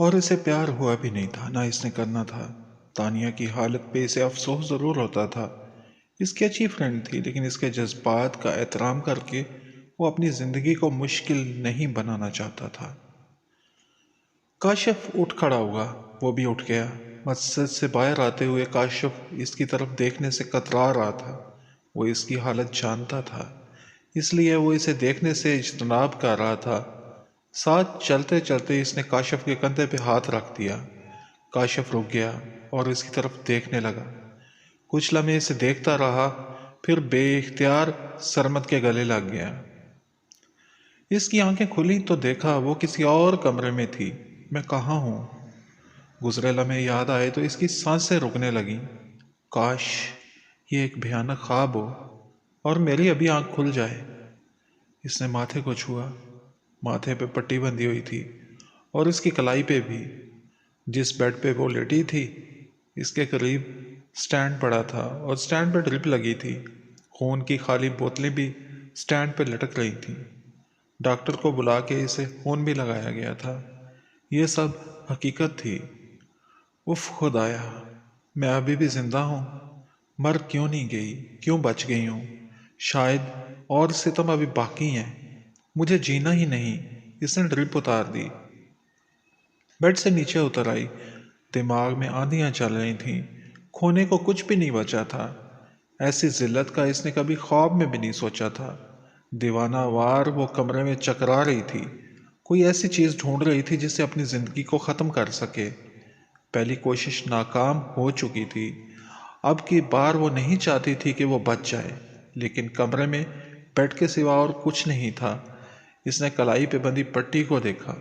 اور اسے پیار ہوا بھی نہیں تھا، نہ اس نے کرنا تھا۔ تانیہ کی حالت پہ اسے افسوس ضرور ہوتا تھا۔ اس کی اچھی فرینڈ تھی، لیکن اس کے جذبات کا احترام کر کے وہ اپنی زندگی کو مشکل نہیں بنانا چاہتا تھا۔ کاشف اٹھ کھڑا ہوا، وہ بھی اٹھ گیا۔ مسجد سے باہر آتے ہوئے کاشف اس کی طرف دیکھنے سے کترا رہا تھا۔ وہ اس کی حالت جانتا تھا، اس لیے وہ اسے دیکھنے سے اجتناب کر رہا تھا۔ ساتھ چلتے چلتے اس نے کاشف کے کندھے پہ ہاتھ رکھ دیا۔ کاشف رک گیا اور اس کی طرف دیکھنے لگا۔ کچھ لمحے اسے دیکھتا رہا، پھر بے اختیار سرمد کے گلے لگ گیا۔ اس کی آنکھیں کھلی تو دیکھا وہ کسی اور کمرے میں تھی۔ میں کہاں ہوں؟ گزرے لمحے یاد آئے تو اس کی سانسیں رکنے لگیں۔ کاش یہ ایک بھیانک خواب ہو اور میری ابھی آنکھ کھل جائے۔ اس نے ماتھے کو چھوا۔ ماتھے پہ پٹی بندھی ہوئی تھی اور اس کی کلائی پہ بھی۔ جس بیڈ پہ وہ لیٹی تھی اس کے قریب سٹینڈ پڑا تھا اور سٹینڈ پہ ڈرپ لگی تھی۔ خون کی خالی بوتلیں بھی سٹینڈ پہ لٹک رہی تھیں۔ ڈاکٹر کو بلا کے اسے خون بھی لگایا گیا تھا۔ یہ سب حقیقت تھی۔ اف خدایا، میں ابھی بھی زندہ ہوں۔ مر کیوں نہیں گئی؟ کیوں بچ گئی ہوں؟ شاید اور ستم ابھی باقی ہیں۔ مجھے جینا ہی نہیں۔ اس نے ڈرپ اتار دی۔ بیڈ سے نیچے اتر آئی۔ دماغ میں آندھیاں چل رہی تھیں۔ کھونے کو کچھ بھی نہیں بچا تھا۔ ایسی ذلت کا اس نے کبھی خواب میں بھی نہیں سوچا تھا۔ دیوانہ وار وہ کمرے میں چکرا رہی تھی، کوئی ایسی چیز ڈھونڈ رہی تھی جس سے اپنی زندگی کو ختم کر سکے۔ پہلی کوشش ناکام ہو چکی تھی، اب کی بار وہ نہیں چاہتی تھی کہ وہ بچ جائے، لیکن کمرے میں بیڈ کے سوا اور کچھ نہیں تھا۔ اس نے کلائی پہ بندھی پٹی کو دیکھا۔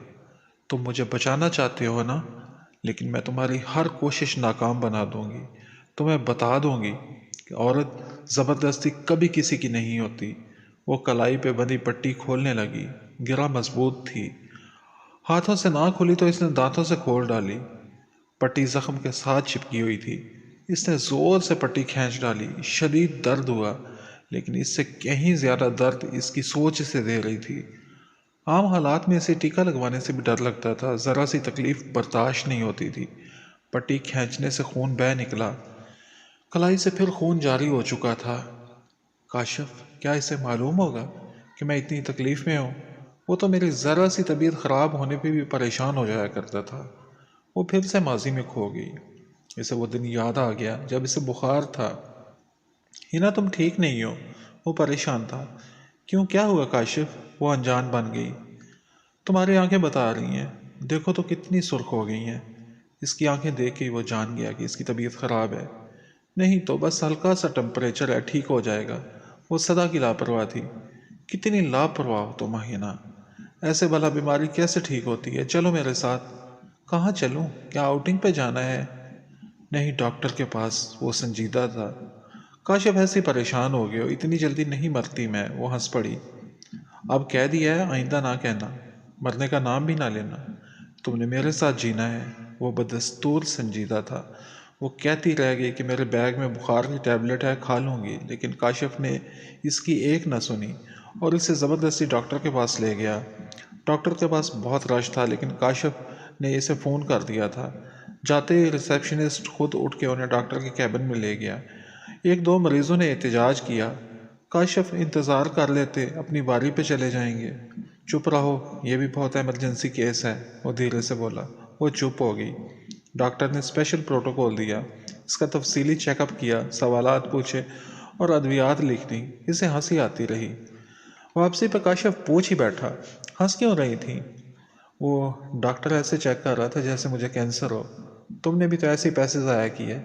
تم مجھے بچانا چاہتے ہو نا، لیکن میں تمہاری ہر کوشش ناکام بنا دوں گی۔ تمہیں بتا دوں گی کہ عورت زبردستی کبھی کسی کی نہیں ہوتی۔ وہ کلائی پہ بندھی پٹی کھولنے لگی۔ گرہ مضبوط تھی، ہاتھوں سے نہ کھلی تو اس نے دانتوں سے کھول ڈالی۔ پٹی زخم کے ساتھ چپکی ہوئی تھی۔ اس نے زور سے پٹی کھینچ ڈالی۔ شدید درد ہوا، لیکن اس سے کہیں زیادہ درد اس کی سوچ سے دے رہی تھی۔ عام حالات میں اسے ٹیکا لگوانے سے بھی ڈر لگتا تھا، ذرا سی تکلیف برداشت نہیں ہوتی تھی۔ پٹی کھینچنے سے خون بہہ نکلا، کلائی سے پھر خون جاری ہو چکا تھا۔ کاشف، کیا اسے معلوم ہوگا کہ میں اتنی تکلیف میں ہوں؟ وہ تو میری ذرا سی طبیعت خراب ہونے پہ بھی پریشان ہو جایا کرتا تھا۔ وہ پھر سے ماضی میں کھو گئی۔ اسے وہ دن یاد آ گیا جب اسے بخار تھا۔ ہینا تم ٹھیک نہیں ہو؟ وہ پریشان تھا۔ کیوں، کیا ہوا کاشف؟ وہ انجان بن گئی۔ تمہاری آنکھیں بتا رہی ہیں، دیکھو تو کتنی سرخ ہو گئی ہیں۔ اس کی آنکھیں دیکھ کے وہ جان گیا کہ اس کی طبیعت خراب ہے۔ نہیں تو بس ہلکا سا ٹمپریچر ہے، ٹھیک ہو جائے گا۔ وہ صدا کی لاپرواہ تھی۔ کتنی لاپرواہ ہو تم ہینا، ایسے بھلا بیماری کیسے ٹھیک ہوتی ہے؟ چلو میرے ساتھ۔ کہاں چلوں؟ کیا آؤٹنگ پہ جانا ہے؟ نہیں، ڈاکٹر کے پاس۔ وہ سنجیدہ تھا۔ کاشف ایسے پریشان ہو گئے ہو، اتنی جلدی نہیں مرتی میں۔ وہ ہنس پڑی۔ اب کہہ دیا ہے، آئندہ نہ کہنا، مرنے کا نام بھی نہ لینا۔ تم نے میرے ساتھ جینا ہے۔ وہ بدستور سنجیدہ تھا۔ وہ کہتی رہ گئی کہ میرے بیگ میں بخار کی ٹیبلٹ ہے، کھا لوں گی، لیکن کاشف نے اس کی ایک نہ سنی اور اسے زبردستی ڈاکٹر کے پاس لے گیا۔ ڈاکٹر کے پاس بہت رش تھا، لیکن کاشف نے اسے فون کر دیا تھا۔ جاتے ہی ریسیپشنسٹ خود اٹھ کے انہیں ڈاکٹر کے کیبن میں لے گیا۔ ایک دو مریضوں نے احتجاج کیا، کاشف انتظار کر لیتے، اپنی باری پہ چلے جائیں گے۔ چپ رہو، یہ بھی بہت ایمرجنسی کیس ہے، وہ دھیرے سے بولا۔ وہ چپ ہو گئی۔ ڈاکٹر نے اسپیشل پروٹوکول دیا، اس کا تفصیلی چیک اپ کیا، سوالات پوچھے اور ادویات لکھ دیں۔ اسے ہنسی آتی رہی۔ واپسی پہ کاشف پوچھ ہی بیٹھا، ہنس کیوں رہی تھی؟ وہ ڈاکٹر ایسے چیک کر رہا تھا جیسے مجھے کینسر ہو۔ تم نے بھی تو ایسے ہی پیسے ضائع کیے،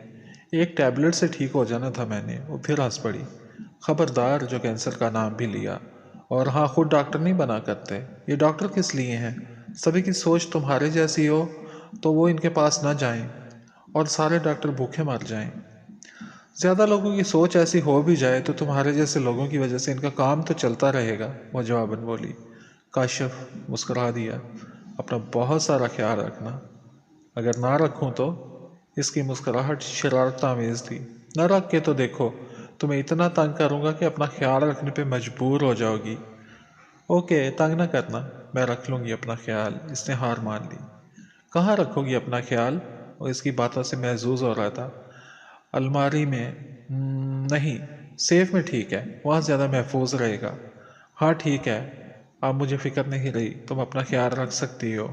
ایک ٹیبلٹ سے ٹھیک ہو جانا تھا میں نے۔ وہ پھر ہنس پڑی۔ خبردار جو کینسر کا نام بھی لیا۔ اور ہاں، خود ڈاکٹر نہیں بنا کرتے، یہ ڈاکٹر کس لیے ہیں؟ سبھی کی سوچ تمہارے جیسی ہو تو وہ ان کے پاس نہ جائیں اور سارے ڈاکٹر بھوکے مر جائیں۔ زیادہ لوگوں کی سوچ ایسی ہو بھی جائے تو تمہارے جیسے لوگوں کی وجہ سے ان کا کام تو چلتا رہے گا، وہ جواباً بولی۔ کاشف مسکرا دیا۔ اپنا بہت سارا خیال رکھنا۔ اگر نہ رکھوں تو؟ اس کی مسکراہٹ شرارت آمیز تھی۔ نہ رکھ کے تو دیکھو، تمہیں اتنا تنگ کروں گا کہ اپنا خیال رکھنے پہ مجبور ہو جاؤ گی۔ اوکے، تنگ نہ کرنا، میں رکھ لوں گی اپنا خیال۔ اس نے ہار مان لی۔ کہاں رکھو گی اپنا خیال؟ اور اس کی باتوں سے محظوظ ہو رہا تھا۔ الماری میں؟ نہیں، سیف میں ٹھیک ہے، وہاں زیادہ محفوظ رہے گا۔ ہاں ٹھیک ہے، اب مجھے فکر نہیں رہی، تم اپنا خیال رکھ سکتی ہو۔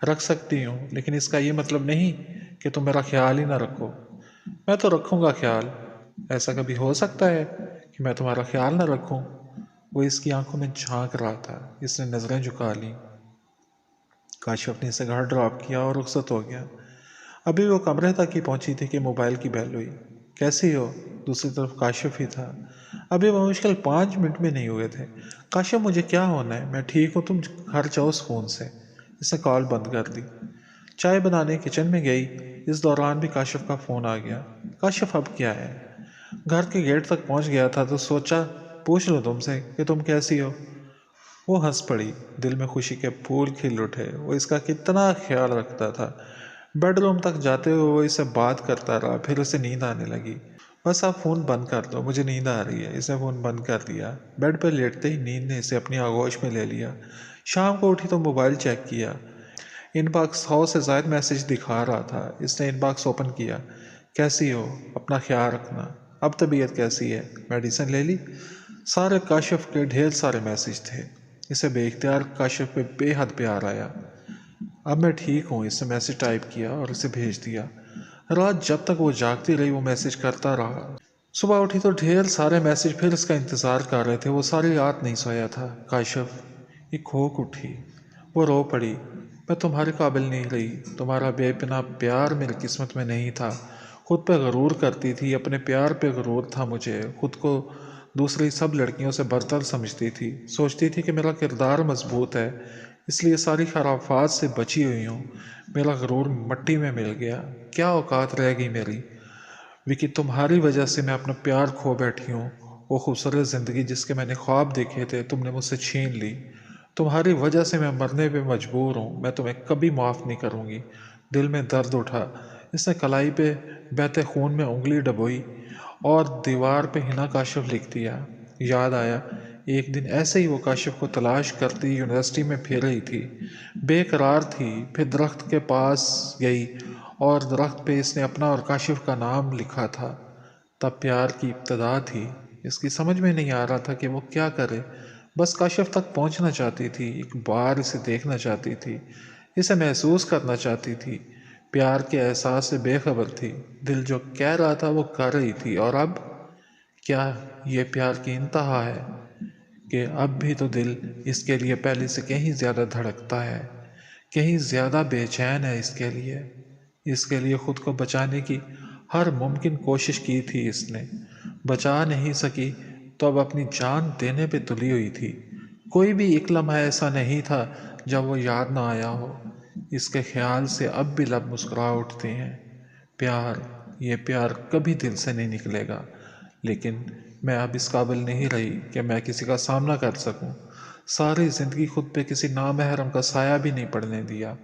رکھ سکتی ہوں، لیکن اس کا یہ مطلب نہیں کہ تم میرا خیال ہی نہ رکھو۔ میں تو رکھوں گا خیال۔ ایسا کبھی ہو سکتا ہے کہ میں تمہارا خیال نہ رکھوں؟ وہ اس کی آنکھوں میں جھانک رہا تھا۔ اس نے نظریں جھکا لیں۔ کاشف نے اسے گھر ڈراپ کیا اور رخصت ہو گیا۔ ابھی وہ کمرے تک ہی پہنچی تھی کہ موبائل کی بیل ہوئی۔ کیسی ہو؟ دوسری طرف کاشف ہی تھا۔ ابھی وہ مشکل 5 منٹ میں نہیں ہوئے تھے۔ کاشف مجھے کیا ہونا ہے، میں ٹھیک ہوں، تم گھر جاؤ سکون سے۔ اس نے کال بند کر دی۔ چائے بنانے کچن میں گئی۔ اس دوران بھی کاشف کا فون آ گیا۔ کاشف اب کیا ہے؟ گھر کے گیٹ تک پہنچ گیا تھا تو سوچا پوچھ لوں تم سے کہ تم کیسی ہو۔ وہ ہنس پڑی۔ دل میں خوشی کے پھول کھل اٹھے۔ وہ اس کا کتنا خیال رکھتا تھا۔ بیڈ روم تک جاتے ہوئے وہ اسے بات کرتا رہا، پھر اسے نیند آنے لگی۔ بس آپ فون بند کر دو، مجھے نیند آ رہی ہے۔ اس نے فون بند کر دیا۔ بیڈ پر لیٹتے ہی نیند نے اسے اپنی آغوش میں لے لیا۔ شام کو اٹھی تو موبائل چیک کیا۔ ان باکس 100 سے زائد میسج دکھا رہا تھا۔ اس نے ان باکس اوپن کیا۔ کیسی ہو؟ اپنا خیال رکھنا۔ اب طبیعت کیسی ہے؟ میڈیسن لے لی؟ سارے کاشف کے ڈھیر سارے میسج تھے۔ اسے بے اختیار کاشف پہ بے حد پیار آیا۔ اب میں ٹھیک ہوں، اس نے میسج ٹائپ کیا اور اسے بھیج دیا۔ رات جب تک وہ جاگتی رہی وہ میسج کرتا رہا۔ صبح اٹھی تو ڈھیر سارے میسج پھر اس کا انتظار کر رہے تھے۔ وہ ساری رات نہیں سویا تھا۔ کاشف ایک کھوک اٹھی۔ وہ رو پڑی۔ میں تمہارے قابل نہیں رہی۔ تمہارا بے پناہ پیار میری قسمت میں نہیں تھا۔ خود پہ غرور کرتی تھی، اپنے پیار پہ غرور تھا مجھے۔ خود کو دوسری سب لڑکیوں سے برتر سمجھتی تھی۔ سوچتی تھی کہ میرا کردار مضبوط ہے، اس لیے ساری خرافات سے بچی ہوئی ہوں۔ میرا غرور مٹی میں مل گیا۔ کیا اوقات رہ گئی میری؟ وکی، تمہاری وجہ سے میں اپنا پیار کھو بیٹھی ہوں۔ وہ خوبصورت زندگی جس کے میں نے خواب دیکھے تھے تم نے مجھ سے چھین لی۔ تمہاری وجہ سے میں مرنے پہ مجبور ہوں۔ میں تمہیں کبھی معاف نہیں کروں گی۔ دل میں درد اٹھا۔ اس نے کلائی پہ بہتے خون میں انگلی ڈبوئی اور دیوار پہ حنا کاشف لکھ دیا۔ یاد آیا ایک دن ایسے ہی وہ کاشف کو تلاش کرتی یونیورسٹی میں پھر رہی تھی، بے قرار تھی۔ پھر درخت کے پاس گئی اور درخت پہ اس نے اپنا اور کاشف کا نام لکھا تھا۔ تب پیار کی ابتدا تھی۔ اس کی سمجھ میں نہیں آ رہا تھا کہ وہ کیا کرے۔ بس کاشف تک پہنچنا چاہتی تھی، ایک بار اسے دیکھنا چاہتی تھی، اسے محسوس کرنا چاہتی تھی۔ پیار کے احساس سے بے خبر تھی۔ دل جو کہہ رہا تھا وہ کر رہی تھی۔ اور اب کیا یہ پیار کی انتہا ہے کہ اب بھی تو دل اس کے لیے پہلے سے کہیں زیادہ دھڑکتا ہے، کہیں زیادہ بے چین ہے اس کے لیے خود کو بچانے کی ہر ممکن کوشش کی تھی اس نے۔ بچا نہیں سکی تو اب اپنی جان دینے پہ تلی ہوئی تھی۔ کوئی بھی ایک لمحہ ایسا نہیں تھا جب وہ یاد نہ آیا ہو۔ اس کے خیال سے اب بھی لب مسکرا اٹھتے ہیں۔ پیار، یہ پیار کبھی دل سے نہیں نکلے گا، لیکن میں اب اس قابل نہیں رہی کہ میں کسی کا سامنا کر سکوں۔ ساری زندگی خود پہ کسی نامحرم کا سایہ بھی نہیں پڑنے دیا،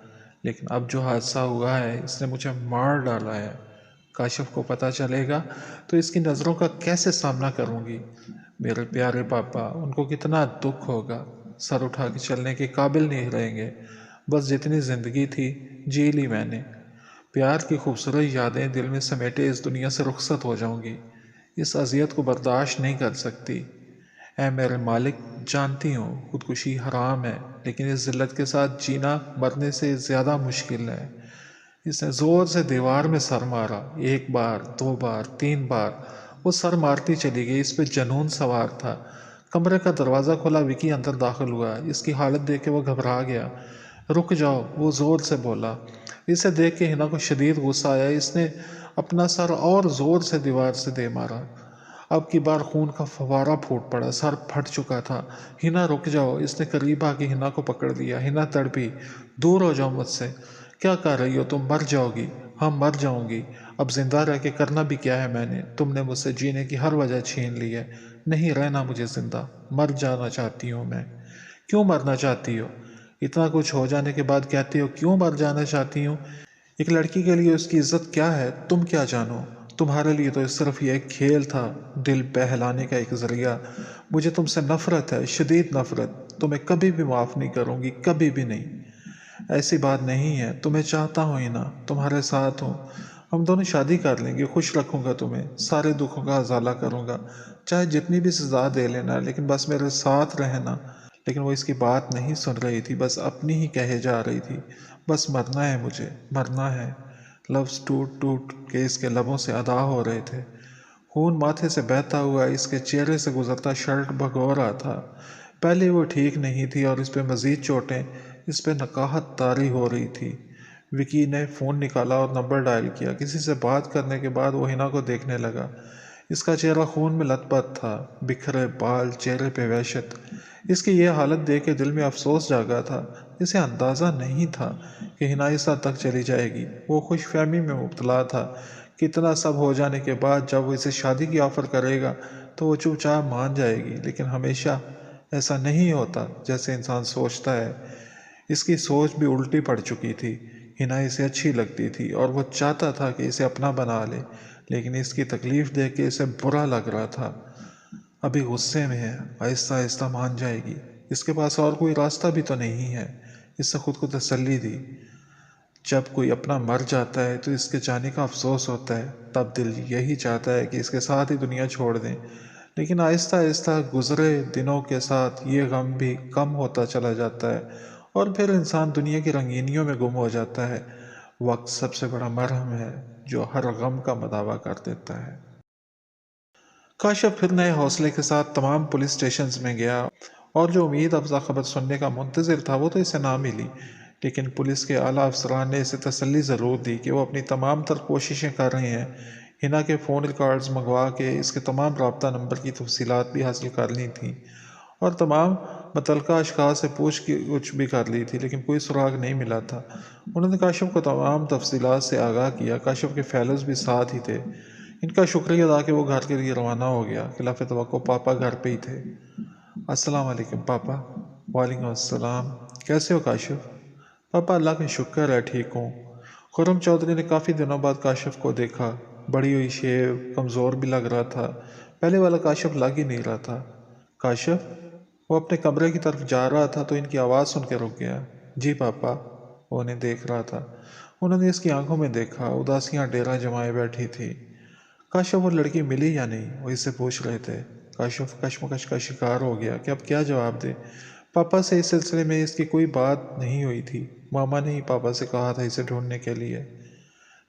لیکن اب جو حادثہ ہوا ہے اس نے مجھے مار ڈالا ہے۔ کاشف کو پتہ چلے گا تو اس کی نظروں کا کیسے سامنا کروں گی؟ میرے پیارے پاپا، ان کو کتنا دکھ ہوگا۔ سر اٹھا کے چلنے کے قابل نہیں رہیں گے۔ بس جتنی زندگی تھی جی لی میں نے۔ پیار کی خوبصورت یادیں دل میں سمیٹے اس دنیا سے رخصت ہو جاؤں گی۔ اس اذیت کو برداشت نہیں کر سکتی۔ اے میرے مالک، جانتی ہوں خودکشی حرام ہے، لیکن اس ذلت کے ساتھ جینا مرنے سے زیادہ مشکل ہے۔ اس نے زور سے دیوار میں سر مارا۔ 1 بار، 2 بار، 3 بار وہ سر مارتی چلی گئی۔ اس پہ جنون سوار تھا۔ کمرے کا دروازہ کھلا، وکی اندر داخل ہوا۔ اس کی حالت دیکھ کے وہ گھبرا گیا۔ رک جاؤ، وہ زور سے بولا۔ اسے دیکھ کے حنا کو شدید غصہ آیا۔ اس نے اپنا سر اور زور سے دیوار سے دے مارا۔ اب کی بار خون کا فوارہ پھوٹ پڑا، سر پھٹ چکا تھا۔ حنا رک جاؤ، اس نے قریب آ کے حنا کو پکڑ لیا۔ حنا تڑپی، دور ہو جاؤ مجھ سے، کیا کر رہی ہو تم؟ مر جاؤ گی۔ ہاں مر جاؤں گی، اب زندہ رہ کے کرنا بھی کیا ہے میں نے؟ تم نے مجھ سے جینے کی ہر وجہ چھین لی ہے، نہیں رہنا مجھے زندہ، مر جانا چاہتی ہوں میں۔ کیوں مرنا چاہتی ہو؟ اتنا کچھ ہو جانے کے بعد کہتی ہو کیوں مر جانا چاہتی ہوں؟ ایک لڑکی کے لیے اس کی عزت کیا ہے تم کیا جانو؟ تمہارے لیے تو صرف یہ ایک کھیل تھا، دل بہلانے کا ایک ذریعہ۔ مجھے تم سے نفرت ہے، شدید نفرت۔ تمہیں کبھی بھی معاف نہیں کروں گی، کبھی بھی نہیں۔ ایسی بات نہیں ہے، تمہیں چاہتا ہوں ہینا، تمہارے ساتھ ہوں، ہم دونوں شادی کر لیں گے، خوش رکھوں گا تمہیں، سارے دکھوں کا ازالہ کروں گا، چاہے جتنی بھی سزا دے لینا، لیکن بس میرے ساتھ رہنا۔ لیکن وہ اس کی بات نہیں سن رہی تھی، بس اپنی ہی کہے جا رہی تھی، بس مرنا ہے مجھے، مرنا ہے۔ لفظ ٹوٹ ٹوٹ کے اس کے لبوں سے ادا ہو رہے تھے، خون ماتھے سے بہتا ہوا اس کے چہرے سے گزرتا شرٹ بھگو رہا تھا۔ پہلے وہ ٹھیک نہیں تھی اور اس پہ مزید چوٹیں، اس پہ نقاہت طاری ہو رہی تھی۔ وکی نے فون نکالا اور نمبر ڈائل کیا۔ کسی سے بات کرنے کے بعد وہ ہنا کو دیکھنے لگا۔ اس کا چہرہ خون میں لت پت تھا، بکھرے بال، چہرے پہ وحشت۔ اس کی یہ حالت دیکھ کے دل میں افسوس جاگا تھا۔ اسے اندازہ نہیں تھا کہ ہنا اس حد تک چلی جائے گی۔ وہ خوش فہمی میں مبتلا تھا کہ اتنا سب ہو جانے کے بعد جب وہ اسے شادی کی آفر کرے گا تو وہ چپ چاپ مان جائے گی، لیکن ہمیشہ ایسا نہیں ہوتا جیسے انسان سوچتا ہے۔ اس کی سوچ بھی الٹی پڑ چکی تھی۔ ہنا اسے اچھی لگتی تھی اور وہ چاہتا تھا کہ اسے اپنا بنا لے، لیکن اس کی تکلیف دیکھ کے اسے برا لگ رہا تھا۔ ابھی غصے میں ہے، آہستہ آہستہ مان جائے گی، اس کے پاس اور کوئی راستہ بھی تو نہیں ہے۔ اس سے خود کو تسلی دی۔ جب کوئی اپنا مر جاتا ہے تو اس کے جانے کا افسوس ہوتا ہے، تب دل یہی چاہتا ہے کہ اس کے ساتھ ہی دنیا چھوڑ دیں، لیکن آہستہ آہستہ گزرے دنوں کے ساتھ یہ غم بھی کم ہوتا چلا جاتا ہے اور پھر انسان دنیا کی رنگینیوں میں گم ہو جاتا ہے۔ وقت سب سے بڑا مرہم ہے جو ہر غم کا مداوع کر دیتا ہے۔ کاشف پھر نئے حوصلے کے ساتھ تمام پولیس اسٹیشنز میں گیا اور جو امید افزا خبر سننے کا منتظر تھا وہ تو اسے نہ ملی، لیکن پولیس کے اعلیٰ افسران نے اسے تسلی ضرور دی کہ وہ اپنی تمام تر کوششیں کر رہے ہیں۔ ہنا کے فون ریکارڈز منگوا کے اس کے تمام رابطہ نمبر کی تفصیلات بھی حاصل کر لی تھیں اور تمام متعلقہ اشخاص سے پوچھ گچھ بھی کر لی تھی، لیکن کوئی سراغ نہیں ملا تھا۔ انہوں نے کاشف کو تمام تفصیلات سے آگاہ کیا۔ کاشف کے فیلوز بھی ساتھ ہی تھے۔ ان کا شکریہ ادا کہ وہ گھر کے لیے روانہ ہو گیا۔ خلاف توقع پاپا گھر پہ ہی تھے۔ السلام علیکم پاپا۔ وعلیکم السلام۔ کیسے ہو کاشف؟ پاپا اللہ کا شکر ہے، ٹھیک ہوں۔ خرم چودھری نے کافی دنوں بعد کاشف کو دیکھا۔ بڑی ہوئی شیو، کمزور بھی لگ رہا تھا، پہلے والا کاشف لگ ہی نہیں رہا تھا۔ کاشف؟ وہ اپنے کمرے کی طرف جا رہا تھا تو ان کی آواز سن کے رک گیا۔ جی پاپا۔ وہ انہیں دیکھ رہا تھا۔ انہوں نے اس کی آنکھوں میں دیکھا، اداسیاں ڈیرا جمائے بیٹھی تھی۔ کاشف وہ لڑکی ملی یا نہیں، وہ اس سے پوچھ رہے تھے۔ کاشف کشمکش کا شکار ہو گیا کہ اب کیا جواب دے۔ پاپا سے اس سلسلے میں اس کی کوئی بات نہیں ہوئی تھی۔ ماما نے ہی پاپا سے کہا تھا اسے ڈھونڈنے کے لیے۔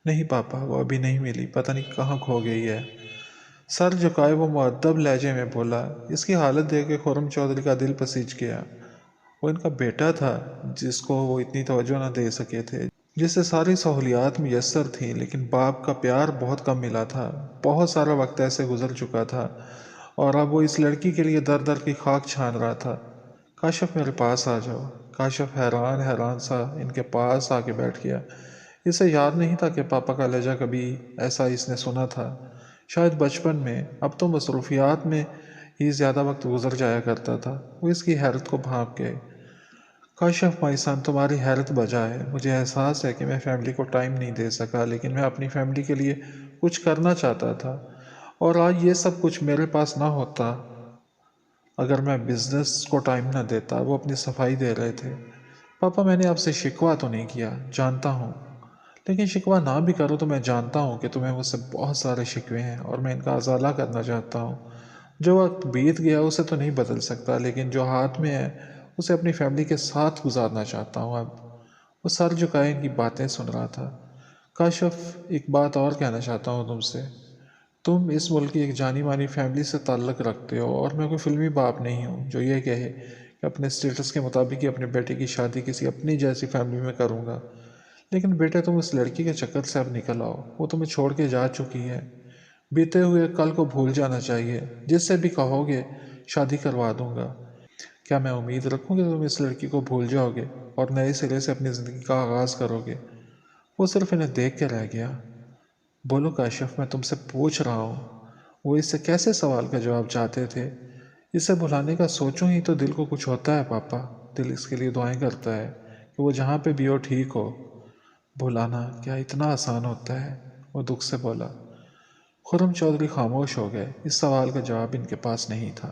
نہیں پاپا، وہ ابھی نہیں ملی، پتہ نہیں کہاں کھو گئی ہے۔ سر جھکائے وہ مؤدب لہجے میں بولا۔ اس کی حالت دیکھ کے خرم چودھری کا دل پسیج گیا۔ وہ ان کا بیٹا تھا جس کو وہ اتنی توجہ نہ دے سکے تھے، جس سے ساری سہولیات میسر تھیں، لیکن باپ کا پیار بہت کم ملا تھا۔ بہت سارا وقت ایسے گزر چکا تھا اور اب وہ اس لڑکی کے لیے در در کی خاک چھان رہا تھا۔ کاشف میرے پاس آ جاؤ۔ کاشف حیران سا ان کے پاس آ کے بیٹھ گیا۔ اسے یاد نہیں تھا کہ پاپا کا لہجہ کبھی ایسا اس نے سنا تھا، شاید بچپن میں۔ اب تو مصروفیات میں ہی زیادہ وقت گزر جایا کرتا تھا۔ وہ اس کی حیرت کو بھانپ گئے۔ کاشف مائی سن، تمہاری حیرت بجا ہے۔ مجھے احساس ہے کہ میں فیملی کو ٹائم نہیں دے سکا، لیکن میں اپنی فیملی کے لیے کچھ کرنا چاہتا تھا، اور آج یہ سب کچھ میرے پاس نہ ہوتا اگر میں بزنس کو ٹائم نہ دیتا۔ وہ اپنی صفائی دے رہے تھے۔ پاپا میں نے آپ سے شکوہ تو نہیں کیا، جانتا ہوں، لیکن شکوہ نہ بھی کرو تو میں جانتا ہوں کہ تمہیں مجھ سے بہت سارے شکوے ہیں اور میں ان کا ازالہ کرنا چاہتا ہوں۔ جو وقت بیت گیا اسے تو نہیں بدل سکتا، لیکن جو ہاتھ میں ہے اسے اپنی فیملی کے ساتھ گزارنا چاہتا ہوں۔ اب وہ سر جھکائے ان کی باتیں سن رہا تھا۔ کاشف، ایک بات اور کہنا چاہتا ہوں تم سے۔ تم اس ملک کی ایک جانی مانی فیملی سے تعلق رکھتے ہو اور میں کوئی فلمی باپ نہیں ہوں جو یہ کہے کہ اپنے اسٹیٹس کے مطابق ہی اپنے بیٹے کی شادی کسی اپنی جیسی فیملی میں کروں گا۔ لیکن بیٹے تم اس لڑکی کے چکر سے اب نکل آؤ، وہ تمہیں چھوڑ کے جا چکی ہے۔ بیتے ہوئے کل کو بھول جانا چاہیے، جس سے بھی کہو گے شادی کروا دوں گا۔ کیا میں امید رکھوں کہ تم اس لڑکی کو بھول جاؤ گے اور نئے سرے سے اپنی زندگی کا آغاز کرو گے؟ وہ صرف انہیں دیکھ کے رہ گیا۔ بولو کاشف، میں تم سے پوچھ رہا ہوں۔ وہ اس سے کیسے سوال کا جواب چاہتے تھے؟ اسے بھلانے کا سوچوں ہی تو دل کو کچھ ہوتا ہے پاپا۔ دل اس کے لیے دعائیں کرتا ہے کہ وہ جہاں پہ بھی ہو ٹھیک ہو۔ بھلانا کیا اتنا آسان ہوتا ہے؟ وہ دکھ سے بولا۔ خرم چودھری خاموش ہو گئے۔ اس سوال کا جواب ان کے پاس نہیں تھا۔